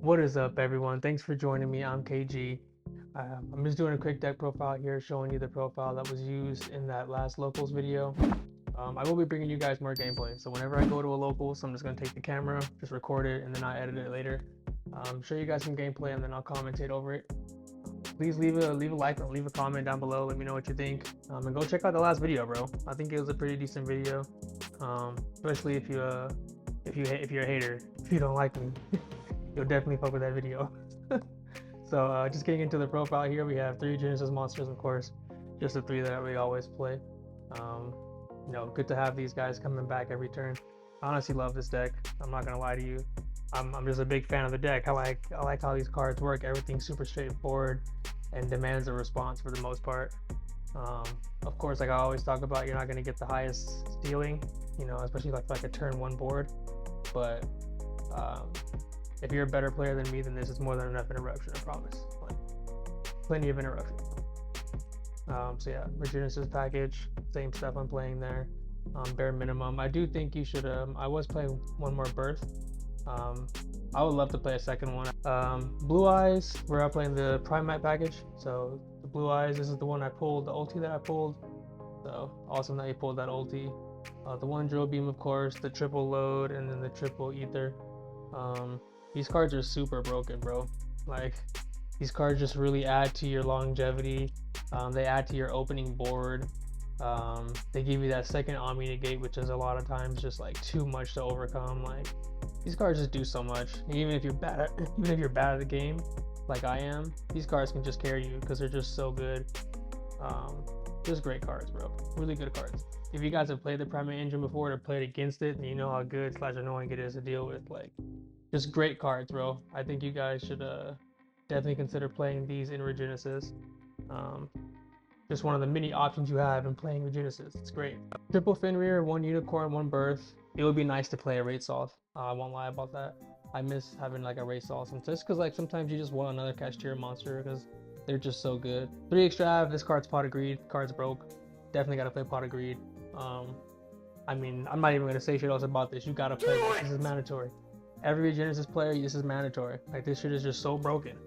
What is up, everyone? Thanks for joining me. I'm KG. I'm just doing a quick deck profile here, showing you the profile that was used in that last locals video. I will be bringing you guys more gameplay. So whenever I go to a locals, I'm just gonna take the camera, just record it, and then I edit it later. Show you guys some gameplay, and then I'll commentate over it. Please leave a like or leave a comment down below. Let me know what you think. And go check out the last video, bro. I think it was a pretty decent video. Especially if you're a hater. If you don't like me, you'll definitely fuck with that video. So just getting into the profile here, we have 3 Genesis monsters, of course, just the 3 that we always play. Good to have these guys coming back every turn. I honestly love this deck. I'm not gonna lie to you. I'm just a big fan of the deck. I like how these cards work. Everything's super straightforward and demands a response for the most part. Of course, like I always talk about, you're not gonna get the highest ceiling, especially like a turn 1 board. But if you're a better player than me, then this is more than enough interruption, I promise. Like, plenty of interruption. So yeah, Regenesis package, same stuff I'm playing there. Bare minimum. I do think you should, I was playing one more birth. I would love to play a second one. Blue Eyes, we're out playing the Primite package. So the Blue Eyes, this is the one I pulled, the ulti that I pulled. So awesome that you pulled that ulti. The one drill beam, of course, the triple load, and then the triple ether. These cards are super broken, bro. Like, these cards just really add to your longevity. They add to your opening board. They give you that second Omni negate, which is a lot of times just like too much to overcome. Like, these cards just do so much. Even if you're bad at the game, like I am, these cards can just carry you because they're just so good. Just great cards, bro. Really good cards. If you guys have played the Primate engine before or played against it, then you know how good / annoying it is to deal with. Like, just great cards, bro. I think you guys should definitely consider playing these in Regenesis. Just one of the many options you have in playing Regenesis. It's great. Triple Fenrir, 1 Unicorn, 1 Birth. It would be nice to play a Rate Soft. I won't lie about that. I miss having like a Rate Soft, just because like sometimes you just want another cash tier monster because they're just so good. 3 Extrav, this card's Pot of Greed. Card's broke. Definitely gotta play Pot of Greed. I mean, I'm not even gonna say shit else about this. You gotta play this. This is mandatory. Every Genesis player, this is mandatory. Like, this shit is just so broken.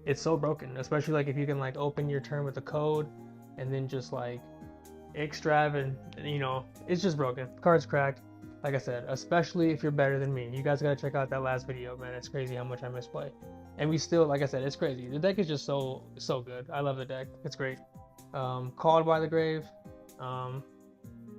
It's so broken, especially like if you can like open your turn with a code and then just like Extrav and it's just broken. Card's cracked. Like I said, especially if you're better than me. You guys gotta check out that last video, man. It's crazy how much I misplay. And we still, like I said, it's crazy. The deck is just so good. I love the deck. It's great. Called by the Grave.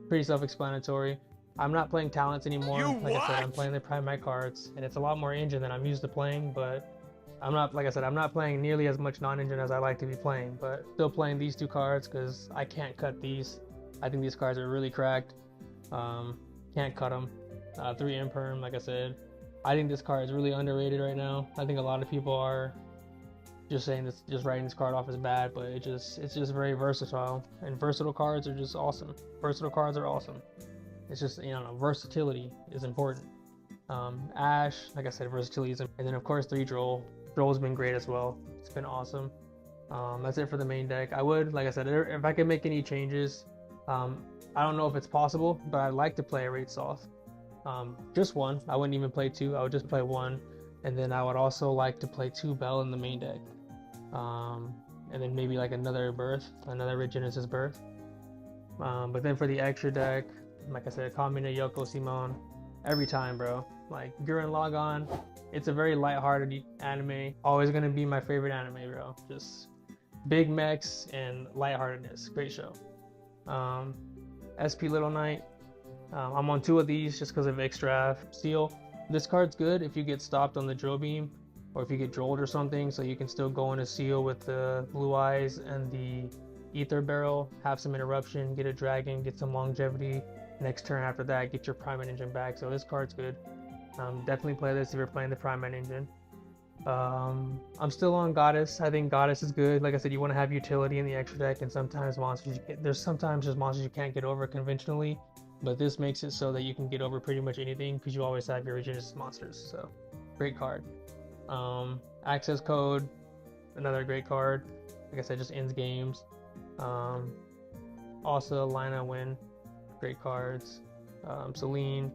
Pretty self-explanatory. I'm not playing talents anymore. Like I said, I'm playing the Primite cards, and it's a lot more engine than I'm used to playing, but I'm not, like I said, I'm not playing nearly as much non-engine as I like to be playing, but still playing these 2 cards because I can't cut these. I think these cards are really cracked. Can't cut them. 3 Imperm, like I said. I think this card is really underrated right now. I think a lot of people are just saying this, just writing this card off as bad, but it's just very versatile, and versatile cards are just awesome. Versatile cards are awesome. It's just, versatility is important. Ash, like I said, versatility is, and then of course 3 Droll. Droll's been great as well. It's been awesome. That's it for the main deck. I would, like I said, if I could make any changes, I don't know if it's possible, but I'd like to play a Rate Soft. Just 1. I wouldn't even play 2. I would just play 1, and then I would also like to play 2 Bell in the main deck. And then maybe like another Birth, another Regenesis Birth. But then for the extra deck, like I said, Kamina, Yoko, Simone, every time, bro. Like, Gurren Lagann, it's a very lighthearted anime. Always gonna be my favorite anime, bro. Just big mechs and lightheartedness. Great show. SP Little Knight. I'm on 2 of these just because of Extrav. Seal. This card's good if you get stopped on the drill beam, or if you get drolled or something, so you can still go into Seal with the Blue Eyes and the Ether Barrel, have some interruption, get a dragon, get some longevity. Next turn after that, get your Primate engine back. So this card's good. Definitely play this if you're playing the Primate engine. I'm still on Goddess. I think Goddess is good. Like I said, you want to have utility in the extra deck, and sometimes there's sometimes just monsters you can't get over conventionally, but this makes it so that you can get over pretty much anything because you always have your Regenesis monsters. So great card. Access Code, another great card. Like I said, just ends games. Also Lina Win, great cards. Celine,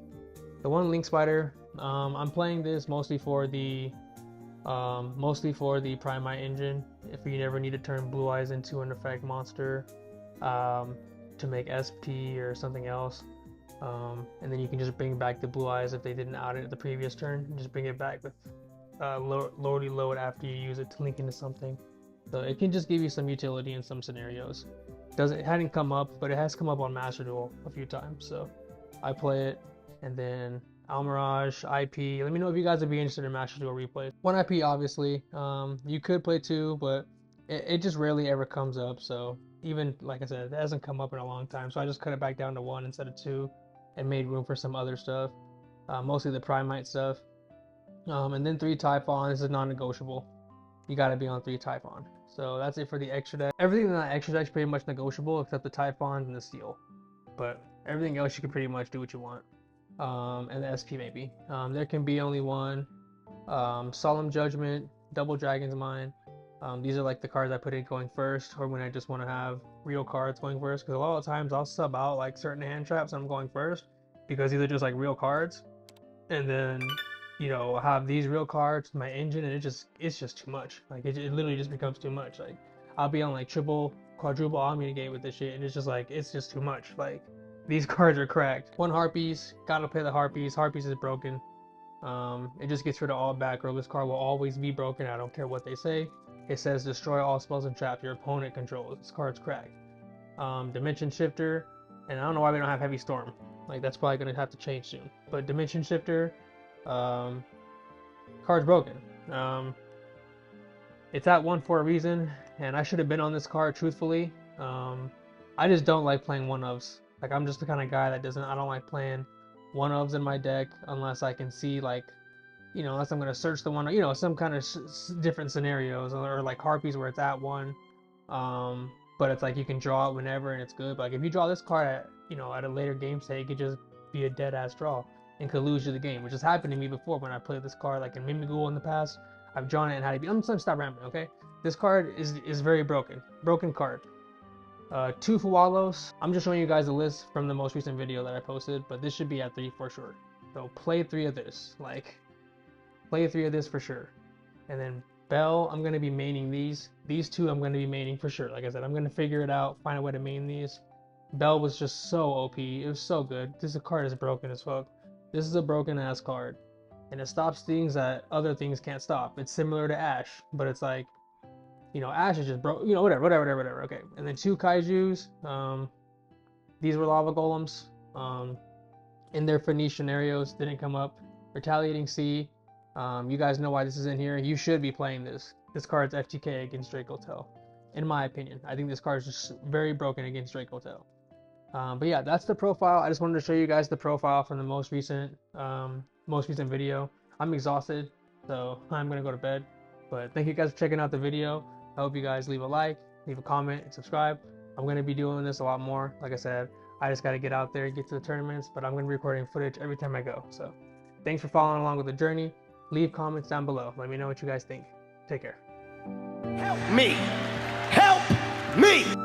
the one Link Spider. I'm playing this mostly for the mostly for the Primite engine. If you never need to turn Blue Eyes into an effect monster to make SP or something else, and then you can just bring back the Blue Eyes if they didn't out it the previous turn, and just bring it back with load after you use it to link into something. So it can just give you some utility in some scenarios. It hadn't come up, but it has come up on Master Duel a few times, so I play it. And then Almirage, IP. Let me know if you guys would be interested in Master Duel replays. 1 IP, obviously. You could play 2, but it just rarely ever comes up. So even, like I said, it hasn't come up in a long time. So I just cut it back down to 1 instead of 2 and made room for some other stuff. Mostly the Primite stuff. And then 3 Typhon. This is non-negotiable. You gotta be on 3 Typhon. So that's it for the extra deck. Everything in that extra deck is pretty much negotiable except the Typhons and the Steel. But everything else you can pretty much do what you want. And the SP maybe. There can be only 1. Solemn Judgment, Double Dragon's Mind. These are like the cards I put in going first, or when I just want to have real cards going first. Because a lot of times I'll sub out like certain hand traps and I'm going first because these are just like real cards. And then, you know, have these real cards, my engine, and it's just too much. Like it literally just becomes too much. Like I'll be on like triple, quadruple omni-negate with this shit, and it's just like it's just too much. Like these cards are cracked. 1 Harpies, gotta play the Harpies. Harpies is broken. It just gets rid of all back row. This card will always be broken. I don't care what they say. It says destroy all spells and traps your opponent controls. This card's cracked. Dimension Shifter, and I don't know why we don't have Heavy Storm. Like that's probably gonna have to change soon. But Dimension Shifter, card's broken. It's at 1 for a reason, and I should have been on this card truthfully. I just don't like playing 1-ofs. Like I'm just the kind of guy that I don't like playing 1-ofs in my deck unless I can see like, you know, unless I'm gonna search the one, you know, some kind of different scenarios, or like Harpies where it's at 1. But it's like you can draw it whenever and it's good. But like if you draw this card at, you know, at a later game state, it could just be a dead ass draw and could lose you the game, which has happened to me before when I played this card like in Mimighoul in the past. I've drawn it and had to be. I'm just gonna stop rambling, okay? This card is very broken. Broken card. 2 Fualos. I'm just showing you guys a list from the most recent video that I posted, but this should be at 3 for sure. So play 3 of this. Like, play 3 of this for sure. And then Bell, I'm gonna be maining these. These 2 I'm gonna be maining for sure. Like I said, I'm gonna figure it out, find a way to main these. Bell was just so OP. It was so good. This card is broken as fuck. This is a broken ass card. And it stops things that other things can't stop. It's similar to Ash, but it's like, you know, Ash is just broke, you know, whatever. Okay. And then 2 Kaijus. These were Lava Golems. In their Phoenician scenarios, didn't come up. Retaliating Sea. You guys know why this is in here. You should be playing this. This card's FTK against Draco Tell. In my opinion. I think this card is just very broken against Draco Tell. But yeah, that's the profile. I just wanted to show you guys the profile from the most recent video. I'm exhausted, so I'm gonna go to bed. But thank you guys for checking out the video. I hope you guys leave a like, leave a comment, and subscribe. I'm gonna be doing this a lot more. Like I said, I just gotta get out there and get to the tournaments, but I'm gonna be recording footage every time I go. So thanks for following along with the journey. Leave comments down below. Let me know what you guys think. Take care. Help me! Help me!